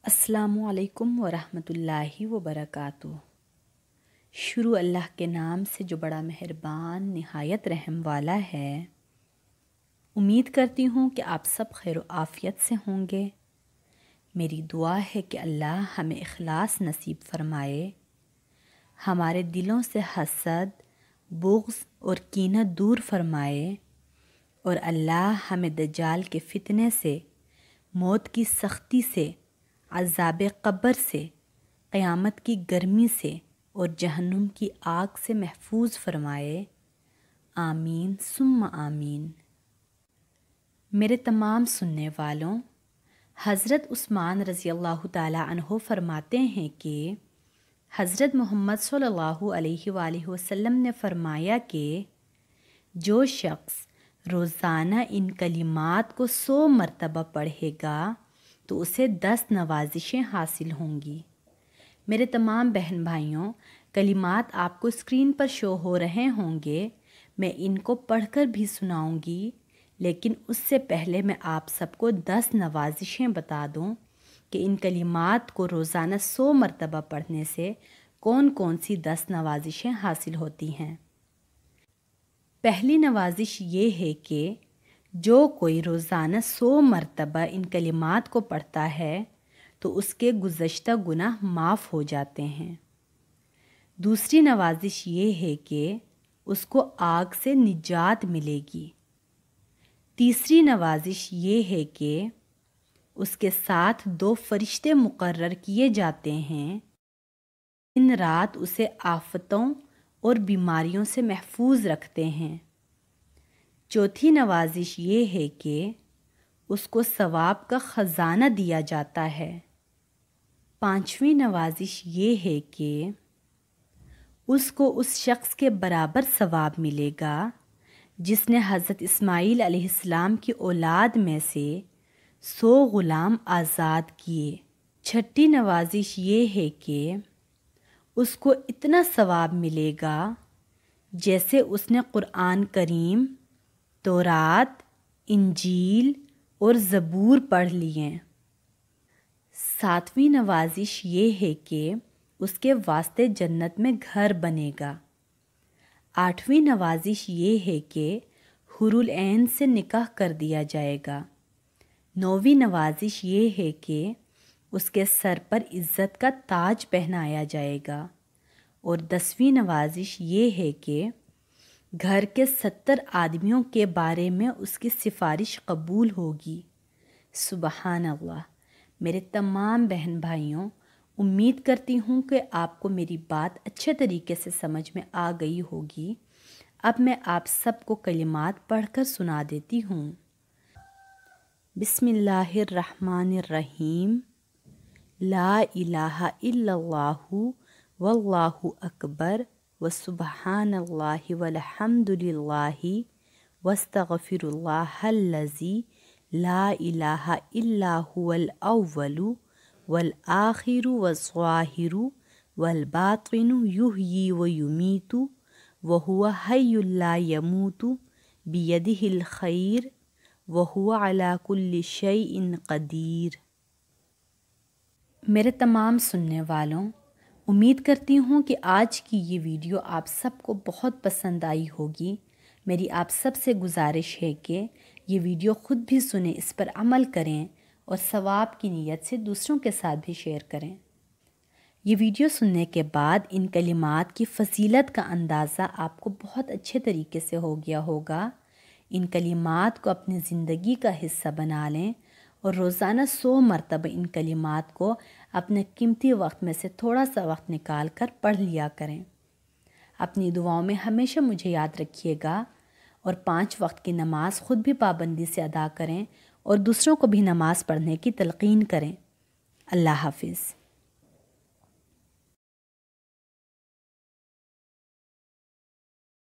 السلام علیکم ورحمۃ اللہ وبرکاتہ۔ شروع اللہ کے نام سے جو بڑا مہربان نہایت رحم والا ہے۔ امید کرتی ہوں کہ آپ سب خیر و عافیت سے ہوں گے۔ میری دعا ہے کہ اللہ ہمیں اخلاص نصیب فرمائے، ہمارے دلوں سے حسد، بغض اور کینہ دور فرمائے، اور اللہ ہمیں دجال کے فتنے سے، موت کی سختی سے، عذاب قبر سے، قیامت کی گرمی سے اور جہنم کی آگ سے محفوظ فرمائے۔ آمین ثم آمین۔ میرے تمام سننے والوں، حضرت عثمان رضی اللہ تعالیٰ عنہ فرماتے ہیں کہ حضرت محمد صلی اللہ علیہ وآلہ وسلم نے فرمایا کہ جو شخص روزانہ ان کلمات کو 100 مرتبہ پڑھے گا تو اسے 10 نوازشیں حاصل ہوں گی۔ میرے تمام بہن بھائیوں، کلمات آپ کو اسکرین پر شو ہو رہے ہوں گے، میں ان کو پڑھ کر بھی سناؤں گی، لیکن اس سے پہلے میں آپ سب کو 10 نوازشیں بتا دوں کہ ان کلمات کو روزانہ 100 مرتبہ پڑھنے سے کون کون سی 10 نوازشیں حاصل ہوتی ہیں۔ پہلی نوازش یہ ہے کہ جو کوئی روزانہ 100 مرتبہ ان کلمات کو پڑھتا ہے تو اس کے گزشتہ گناہ معاف ہو جاتے ہیں۔ دوسری نوازش یہ ہے کہ اس کو آگ سے نجات ملے گی۔ تیسری نوازش یہ ہے کہ اس کے ساتھ 2 فرشتے مقرر کیے جاتے ہیں، دن رات اسے آفتوں اور بیماریوں سے محفوظ رکھتے ہیں۔ چوتھی نوازش یہ ہے کہ اس کو ثواب کا خزانہ دیا جاتا ہے۔ پانچویں نوازش یہ ہے کہ اس کو اس شخص کے برابر ثواب ملے گا جس نے حضرت اسماعیل علیہ السلام کی اولاد میں سے 100 غلام آزاد کیے۔ چھٹی نوازش یہ ہے کہ اس کو اتنا ثواب ملے گا جیسے اس نے قرآن کریم، تورات، انجیل اور زبور پڑھ لیے۔ ساتویں نوازش یہ ہے کہ اس کے واسطے جنت میں گھر بنے گا۔ آٹھویں نوازش یہ ہے کہ حور العین سے نکاح کر دیا جائے گا۔ نویں نوازش یہ ہے کہ اس کے سر پر عزت کا تاج پہنایا جائے گا۔ اور 10ویں نوازش یہ ہے کہ گھر کے 70 آدمیوں کے بارے میں اس کی سفارش قبول ہوگی۔ سبحان اللہ۔ میرے تمام بہن بھائیوں، امید کرتی ہوں کہ آپ کو میری بات اچھے طریقے سے سمجھ میں آ گئی ہوگی۔ اب میں آپ سب کو کلمات پڑھ کر سنا دیتی ہوں۔ بسم اللہ الرحمن الرحیم۔ لا الہ الا اللہ واللہ اکبر وسبحان اللہ والحمد للہ واستغفر اللہ الذی لا الہ الا هو الاول والآخر والظاہر والباطن یحیی ویمیت وہو حی لا یموت بیدہ الخیر وہو علی کل شیء قدیر۔ میرے تمام سننے والوں، امید کرتی ہوں کہ آج کی یہ ویڈیو آپ سب کو بہت پسند آئی ہوگی۔ میری آپ سب سے گزارش ہے کہ یہ ویڈیو خود بھی سنیں، اس پر عمل کریں اور ثواب کی نیت سے دوسروں کے ساتھ بھی شیئر کریں۔ یہ ویڈیو سننے کے بعد ان کلمات کی فضیلت کا اندازہ آپ کو بہت اچھے طریقے سے ہو گیا ہوگا۔ ان کلمات کو اپنی زندگی کا حصہ بنا لیں اور روزانہ 100 مرتبہ ان کلمات کو اپنے قیمتی وقت میں سے تھوڑا سا وقت نکال کر پڑھ لیا کریں۔ اپنی دعاؤں میں ہمیشہ مجھے یاد رکھیے گا، اور 5 وقت کی نماز خود بھی پابندی سے ادا کریں اور دوسروں کو بھی نماز پڑھنے کی تلقین کریں۔ اللہ حافظ۔